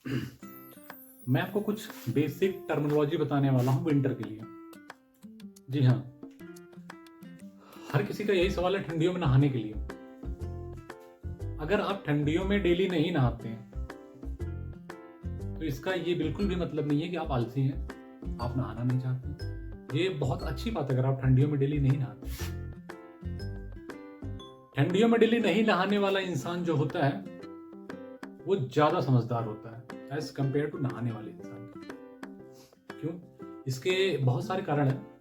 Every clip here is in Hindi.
मैं आपको कुछ बेसिक टर्मिनोलॉजी बताने वाला हूँ विंटर के लिए। जी हाँ, हर किसी का यही सवाल है ठंडियों में नहाने के लिए। अगर आप ठंडियों में डेली नहीं नहाते हैं तो इसका ये बिल्कुल भी मतलब नहीं है कि आप आलसी हैं, आप नहाना नहीं चाहते। ये बहुत अच्छी बात है अगर आप ठंडियों में डेली नहीं नहाते। ठंडियों में डेली नहीं नहाने वाला इंसान जो होता है वो ज्यादा समझदार होता है एज कंपेयर टू नहाने वाले इंसान। क्यों? इसके बहुत सारे कारण हैं।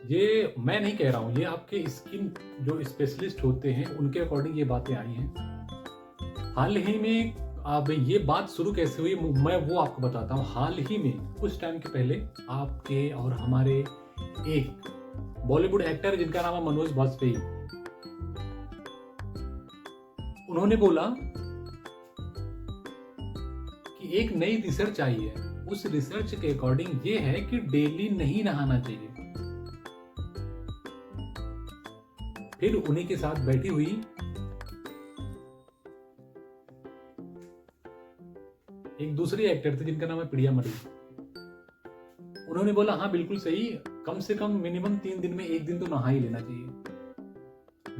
ये मैं नहीं कह रहा हूं, ये आपके स्किन जो स्पेशलिस्ट होते हैं उनके अकॉर्डिंग ये बातें आई हैं। हाल ही में अब ये बात शुरू कैसे हुई मैं वो आपको बताता हूँ। हाल ही में कुछ टाइम के पहले आपके और हमारे एक बॉलीवुड एक्टर जिनका नाम है मनोज वाजपेयी, उन्होंने बोला कि एक नई रिसर्च आई है, उस रिसर्च के अकॉर्डिंग ये है कि डेली नहीं नहाना चाहिए। फिर उन्हीं के साथ बैठी हुई एक दूसरी एक्टर थी जिनका नाम है प्रिया मरी। उन्होंने बोला हाँ बिल्कुल सही, कम से कम मिनिमम 3 दिन में 1 दिन तो नहा ही लेना चाहिए।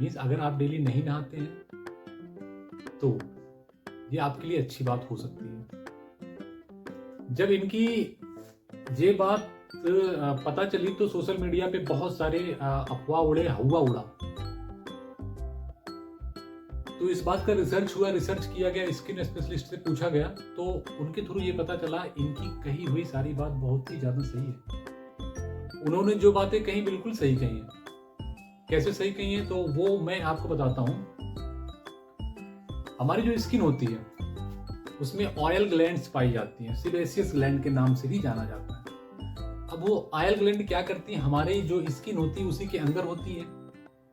मीन्स अगर आप डेली नहीं नहाते हैं तो ये आपके लिए अच्छी बात हो सकती है। जब इनकी ये बात पता चली तो सोशल मीडिया पे बहुत सारे अफवाह उड़े, हवा उड़ा। तो इस बात का रिसर्च हुआ, रिसर्च किया गया, स्किन स्पेशलिस्ट से पूछा गया तो उनके थ्रू ये पता चला इनकी कही हुई सारी बात बहुत ही ज्यादा सही है। उन्होंने जो बातें कही बिल्कुल सही कही है। कैसे सही कही है तो वो मैं आपको बताता हूं। हमारी जो स्किन होती है उसमें ऑयल ग्लैंड्स पाई जाती हैं, सिबेसियस ग्लैंड के नाम से भी जाना जाता है। अब वो ऑयल ग्लैंड क्या करती है, हमारी जो स्किन होती है उसी के अंदर होती है।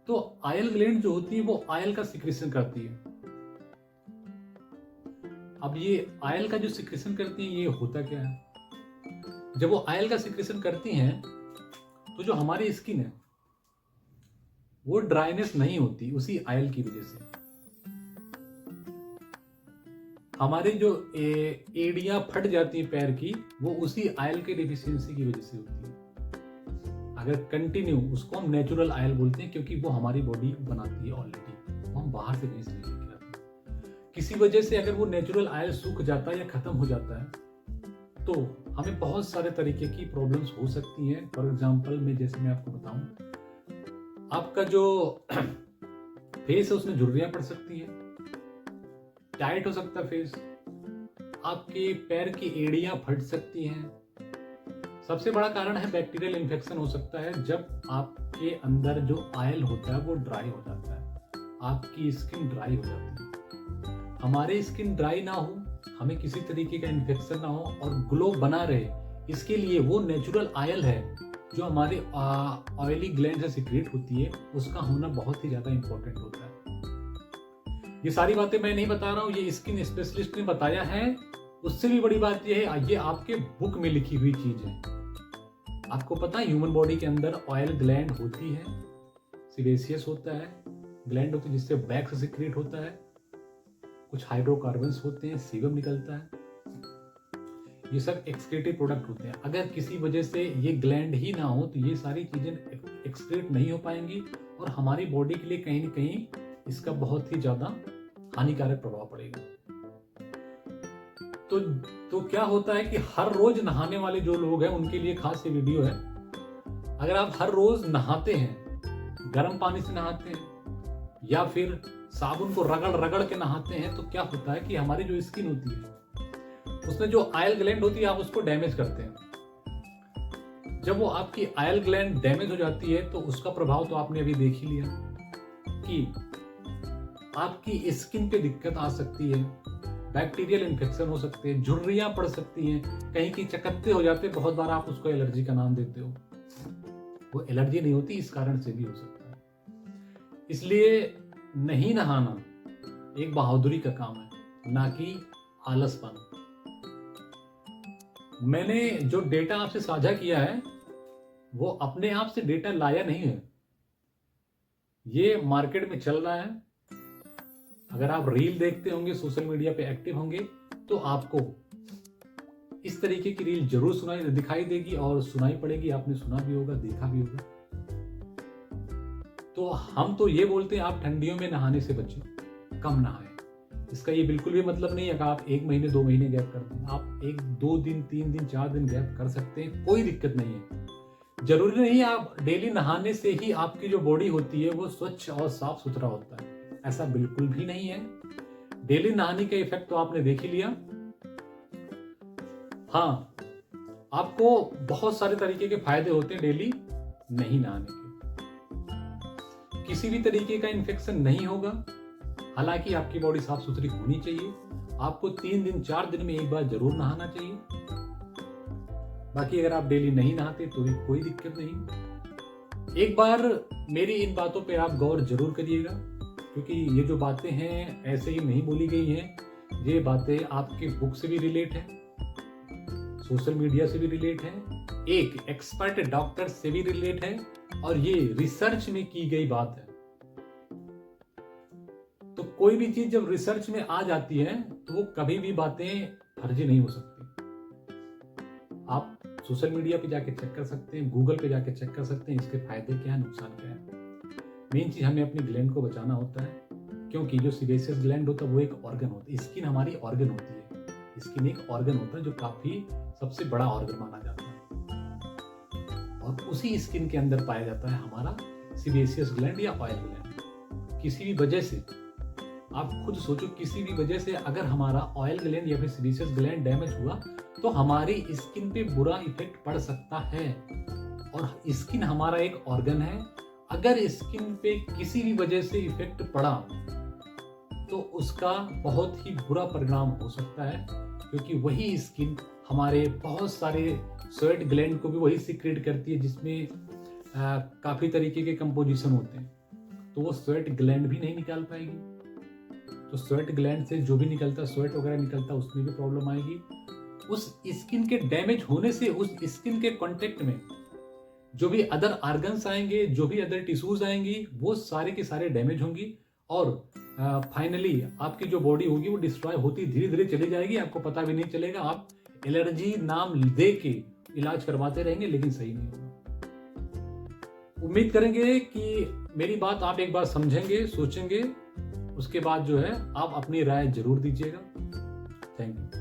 तो ऑयल ग्लैंड जो होती है वो ऑयल का सिक्रेशन करती है। अब ये ऑयल का जो सिक्रेशन करती है ये होता क्या है, जब वो ऑयल का सिक्रेशन करती हैं तो जो हमारी स्किन है वो ड्राइनेस नहीं होती उसी ऑयल की वजह से। हमारी जो एड़ियां फट जाती है पैर की वो उसी ऑयल के डिफिशियंसी की वजह से होती है। अगर कंटिन्यू, उसको हम नेचुरल ऑयल बोलते हैं क्योंकि वो हमारी बॉडी बनाती है ऑलरेडी, वो हम बाहर से कहीं से नहीं लेके आते। किसी वजह से अगर वो नेचुरल ऑयल सूख जाता है या खत्म हो जाता है तो हमें बहुत सारे तरीके की प्रॉब्लम्स हो सकती हैं। फॉर एग्जांपल मैं आपको बताऊं, आपका जो फेस है उसमें झुर्रियां पड़ सकती हैं, टाइट हो सकता है फेस, आपके पैर की एड़ियां फट सकती हैं। सबसे बड़ा कारण है बैक्टीरियल इन्फेक्शन हो सकता है। जब आपके अंदर जो ऑयल होता है वो ड्राई हो जाता है, आपकी स्किन ड्राई हो जाती है। हमारी स्किन ड्राई ना हो, हमें किसी तरीके का इन्फेक्शन ना हो और ग्लो बना रहे, इसके लिए वो नेचुरल ऑयल है जो हमारे ऑयली ग्लैंड से सिक्रेट होती है, उसका होना बहुत ही ज्यादा इंपॉर्टेंट होता है। ये सारी बातें मैं नहीं बता रहा हूँ, ये स्किन स्पेशलिस्ट ने बताया है। उससे भी बड़ी बात यह है, ये आपके बुक में लिखी हुई चीज है। आपको पता है ह्यूमन बॉडी के अंदर ऑयल ग्लैंड होती है, सिबेसियस होता है, ग्लैंड होती है जिससे बैक से सिक्रेट होता है, कुछ हाइड्रोकार्बन्स होते हैं, सीबम निकलता है, ये सब एक्सक्रीटिव प्रोडक्ट होते हैं। अगर किसी वजह से ये ग्लैंड ही ना हो तो ये सारी चीजें एक्सक्रीट नहीं हो पाएंगी और हमारी बॉडी के लिए कहीं ना कहीं इसका बहुत ही ज्यादा हानिकारक प्रभाव पड़ेगा। तो क्या होता है कि हर रोज नहाने वाले जो लोग हैं उनके लिए खास ये वीडियो है। अगर आप हर रोज नहाते हैं, गर्म पानी से नहाते हैं या फिर साबुन को रगड़ रगड़ के नहाते हैं तो क्या होता है कि हमारी जो स्किन होती है उसमें जो ऑयल ग्लैंड होती है आप उसको डैमेज करते हैं। जब वो आपकी ऑयल ग्लैंड डैमेज हो जाती है तो उसका प्रभाव तो आपने अभी देख ही लिया कि आपकी स्किन पे दिक्कत आ सकती है, बैक्टीरियल इन्फेक्शन हो सकते हैं, झुर्रियां पड़ सकती हैं, कहीं की चकत्ते हो जाते हैं। बहुत बार आप उसको एलर्जी का नाम देते हो, वो एलर्जी नहीं होती, इस कारण से भी हो सकता है। इसलिए नहीं नहाना एक बहादुरी का काम है, ना कि आलसपन। मैंने जो डेटा आपसे साझा किया है वो अपने आप से डेटा लाया नहीं है, ये मार्केट में चल रहा है। अगर आप रील देखते होंगे, सोशल मीडिया पे एक्टिव होंगे तो आपको इस तरीके की रील जरूर दिखाई देगी और सुनाई पड़ेगी, आपने सुना भी होगा, देखा भी होगा। तो हम तो ये बोलते हैं आप ठंडियों में नहाने से बचें, कम नहाएं। इसका ये बिल्कुल भी मतलब नहीं है कि आप 1 महीने 2 महीने गैप कर दें। आप 1-2 दिन 3 दिन 4 दिन गैप कर सकते हैं, कोई दिक्कत नहीं है। जरूरी नहीं आप डेली नहाने से ही आपकी जो बॉडी होती है वो स्वच्छ और साफ सुथरा होता है, ऐसा बिल्कुल भी नहीं है। डेली नहाने का इफेक्ट तो आपने देख ही लिया। हाँ, आपको बहुत सारे तरीके के फायदे होते हैं डेली नहीं नहाने के। किसी भी तरीके का इन्फेक्शन नहीं होगा, हालांकि आपकी बॉडी साफ सुथरी होनी चाहिए। आपको 3 दिन 4 दिन में एक बार जरूर नहाना चाहिए। बाकी अगर आप डेली नहीं नहाते तो भी कोई दिक्कत नहीं। एक बार मेरी इन बातों पे आप गौर जरूर करिएगा, क्योंकि ये जो बातें हैं ऐसे ही नहीं बोली गई हैं। ये बातें आपके बुक से भी रिलेट है, सोशल मीडिया से भी रिलेट है, एक एक्सपर्ट डॉक्टर से भी रिलेट है, और ये रिसर्च में की गई बात है। तो कोई भी चीज जब रिसर्च में आ जाती है तो वो कभी भी बातें फर्जी नहीं हो सकती। आप सोशल मीडिया पे जाके चेक कर सकते हैं, गूगल पे जाके चेक कर सकते हैं इसके फायदे क्या है, नुकसान क्या है। मेन चीज हमें अपनी ग्लैंड को बचाना होता है, क्योंकि जो सीबेशियस ग्लैंड होता है वो एक ऑर्गन होता है। स्किन हमारी ऑर्गन होती है, स्किन एक ऑर्गन होता है जो काफी सबसे बड़ा ऑर्गन माना जाता है, और उसी स्किन के अंदर पाया जाता है हमारा सीबेशियस ग्लैंड या ऑयल ग्लैंड। किसी भी वजह से आप खुद सोचो, किसी भी वजह से अगर हमारा ऑयल ग्लैंड या फिर सीबेशियस ग्लैंड डैमेज हुआ तो हमारी स्किन पे बुरा इफेक्ट पड़ सकता है। और स्किन हमारा एक ऑर्गन है, अगर स्किन पे किसी भी वजह से इफेक्ट पड़ा तो उसका बहुत ही बुरा परिणाम हो सकता है, क्योंकि वही स्किन हमारे बहुत सारे स्वेट ग्लैंड को भी वही सीक्रेट करती है, जिसमें काफी तरीके के कंपोजिशन होते हैं। तो वो स्वेट ग्लैंड भी नहीं निकाल पाएगी। तो स्वेट ग्लैंड से जो भी निकलता है, स्वेट वगैरह निकलता है, उसमें भी प्रॉब्लम आएगी। उस स्किन के डैमेज होने से उस स्किन के कांटेक्ट में जो भी अदर ऑर्गन्स आएंगे, जो भी अदर टिश्यूज आएंगी, वो सारे के सारे डैमेज होंगी, और फाइनली आपकी जो बॉडी होगी वो डिस्ट्रॉय होती धीरे धीरे चली जाएगी। आपको पता भी नहीं चलेगा। आप एलर्जी नाम दे के इलाज करवाते रहेंगे, लेकिन सही नहीं होगा। उम्मीद करेंगे कि मेरी बात आप एक बार समझेंगे, सोचेंगे, उसके बाद जो है आप अपनी राय जरूर दीजिएगा। Thank you.